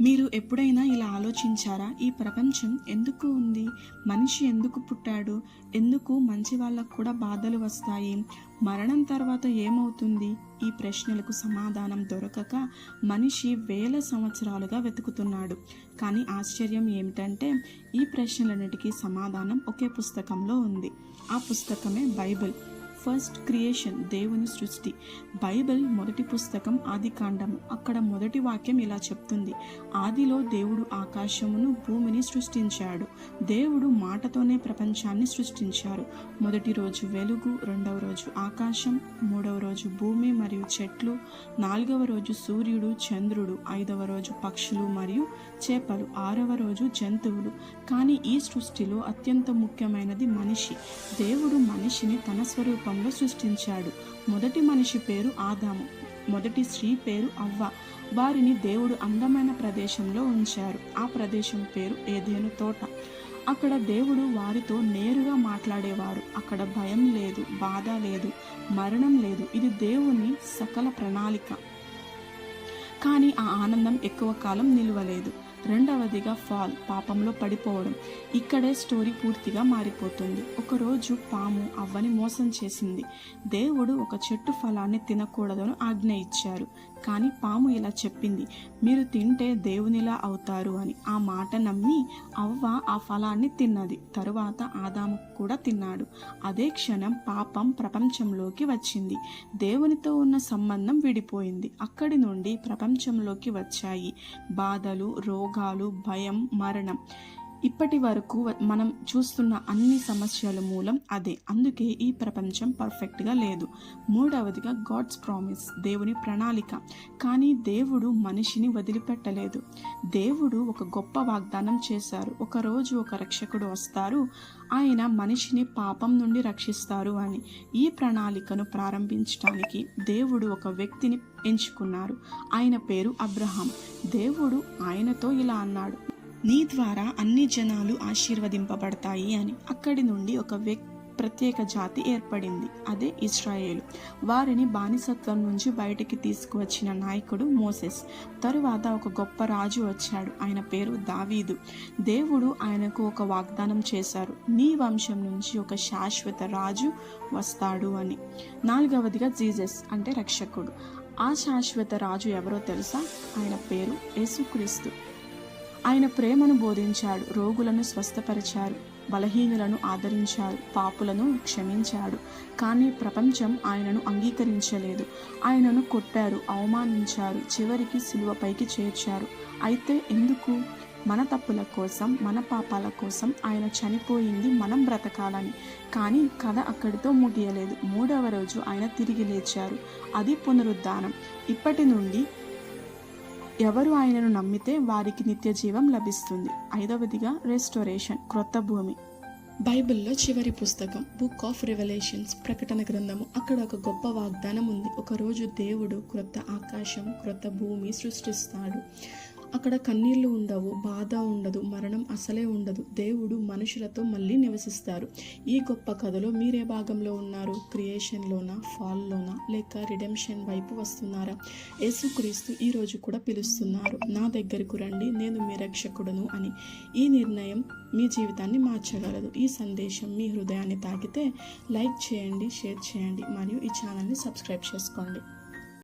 మీరు ఎప్పుడైనా ఇలా ఆలోచించారా? ఈ ప్రపంచం ఎందుకు ఉంది? మనిషి ఎందుకు పుట్టాడు? ఎందుకు మంచి వాళ్ళకు కూడా బాధలు వస్తాయి? మరణం తర్వాత ఏమవుతుంది? ఈ ప్రశ్నలకు సమాధానం దొరకక మనిషి వేల సంవత్సరాలుగా వెతుకుతున్నాడు. కానీ ఆశ్చర్యం ఏమిటంటే ఈ ప్రశ్నలన్నిటికీ సమాధానం ఒకే పుస్తకంలో ఉంది. ఆ పుస్తకమే బైబిల్. ఫస్ట్ క్రియేషన్, దేవుని సృష్టి. బైబిల్ మొదటి పుస్తకం ఆదికాండము. అక్కడ మొదటి వాక్యం ఇలా చెప్తుంది: ఆదిలో దేవుడు ఆకాశమును భూమిని సృష్టించాడు. దేవుడు మాటతోనే ప్రపంచాన్ని సృష్టించారు. మొదటి రోజు వెలుగు, రెండవ రోజు ఆకాశం, మూడవ రోజు భూమి మరియు చెట్లు, నాలుగవ రోజు సూర్యుడు, చంద్రుడు, ఐదవ రోజు పక్షులు మరియు చేపలు, ఆరవ రోజు జంతువులు. కానీ ఈ సృష్టిలో అత్యంత ముఖ్యమైనది మనిషి. దేవుడు మనిషిని తన స్వరూపంలో సృష్టించాడు. మొదటి మనిషి పేరు ఆదాము, మొదటి స్త్రీ పేరు అవ్వ. వారిని దేవుడు అందమైన ప్రదేశంలో ఉంచారు. ఆ ప్రదేశం పేరు ఏదెను తోట. అక్కడ దేవుడు వారితో నేరుగా మాట్లాడేవారు. అక్కడ భయం లేదు, బాధ లేదు, మరణం లేదు. ఇది దేవుని సకల ప్రణాళిక. కానీ ఆ ఆనందం ఎక్కువ కాలం నిలవలేదు. రెండవదిగా ఫాల్, పాపంలో పడిపోవడం. ఇక్కడే స్టోరీ పూర్తిగా మారిపోతుంది. ఒకరోజు పాము అవ్వని మోసం చేసింది. దేవుడు ఒక చెట్టు ఫలాన్ని తినకూడదని ఆజ్ఞ ఇచ్చారు. కానీ పాము ఇలా చెప్పింది: మీరు తింటే దేవునిలా అవుతారు అని. ఆ మాట నమ్మి అవ్వ ఆ ఫలాన్ని తిన్నది. తరువాత ఆదాము కూడా తిన్నాడు. అదే క్షణం పాపం ప్రపంచంలోకి వచ్చింది. దేవునితో ఉన్న సంబంధం విడిపోయింది. అక్కడి నుండి ప్రపంచంలోకి వచ్చాయి బాధలు, రోగాలు, భయం, మరణం. ఇప్పటి వరకు మనం చూస్తున్న అన్ని సమస్యల మూలం అదే. అందుకే ఈ ప్రపంచం పర్ఫెక్ట్గా లేదు. మూడవదిగా గాడ్స్ ప్రామిస్, దేవుని ప్రణాళిక. కానీ దేవుడు మనిషిని వదిలిపెట్టలేదు. దేవుడు ఒక గొప్ప వాగ్దానం చేశారు: ఒకరోజు ఒక రక్షకుడు వస్తారు, ఆయన మనిషిని పాపం నుండి రక్షిస్తారు అని. ఈ ప్రణాళికను ప్రారంభించడానికి దేవుడు ఒక వ్యక్తిని ఎంచుకున్నారు. ఆయన పేరు అబ్రహాం. దేవుడు ఆయనతో ఇలా అన్నాడు: నీ ద్వారా అన్ని జనాలు ఆశీర్వదింపబడతాయి అని. అక్కడి నుండి ఒక ప్రత్యేక జాతి ఏర్పడింది, అదే ఇశ్రాయేలు. వారిని బానిసత్వం నుంచి బయటికి తీసుకువచ్చిన నాయకుడు మోసెస్. తరువాత ఒక గొప్ప రాజు వచ్చాడు, ఆయన పేరు దావీదు. దేవుడు ఆయనకు ఒక వాగ్దానం చేశారు: నీ వంశం నుంచి ఒక శాశ్వత రాజు వస్తాడు అని. నాలుగవదిగా జీసస్, అంటే రక్షకుడు. ఆ శాశ్వత రాజు ఎవరో తెలుసా? ఆయన పేరు యేసుక్రీస్తు. ఆయన ప్రేమను బోధించాడు, రోగులను స్వస్థపరిచారు, బలహీనులను ఆదరించారు, పాపులను క్షమించాడు. కానీ ప్రపంచం ఆయనను అంగీకరించలేదు. ఆయనను కొట్టారు, అవమానించారు, చివరికి సిలువపైకి చేర్చారు. అయితే ఎందుకు? మన తప్పుల కోసం, మన పాపాల కోసం ఆయన చనిపోయింది మనం బ్రతకాలని. కానీ కథ అక్కడితో ముగియలేదు. మూడవ రోజు ఆయన తిరిగి లేచారు. అది పునరుద్ధానం. ఇప్పటి నుండి ఎవరు ఆయనను నమ్మితే వారికి నిత్య జీవం లభిస్తుంది. ఐదవదిగా రెస్టోరేషన్, క్రొత్త భూమి. బైబిల్లో చివరి పుస్తకం బుక్ ఆఫ్ రెవల్యూషన్స్, ప్రకటన గ్రంథము. అక్కడ ఒక గొప్ప వాగ్దానం ఉంది: ఒకరోజు దేవుడు క్రొత్త ఆకాశం, క్రొత్త భూమి సృష్టిస్తాడు. అక్కడ కన్నీళ్లు ఉండవు, బాధ ఉండదు, మరణం అసలే ఉండదు. దేవుడు మనుషులతో మళ్ళీ నివసిస్తారు. ఈ గొప్ప కథలో మీరే భాగంలో ఉన్నారు? క్రియేషన్లోనా, ఫాల్లోనా, లేక రిడెంప్షన్ వైపు వస్తున్నారా? యేసుక్రీస్తు ఈరోజు కూడా పిలుస్తున్నారు: నా దగ్గరకు రండి, నేను మీ రక్షకుడును అని. ఈ నిర్ణయం మీ జీవితాన్ని మార్చగలదు. ఈ సందేశం మీ హృదయాన్ని తాకితే లైక్ చేయండి, షేర్ చేయండి మరియు ఈ ఛానల్ని సబ్స్క్రైబ్ చేసుకోండి.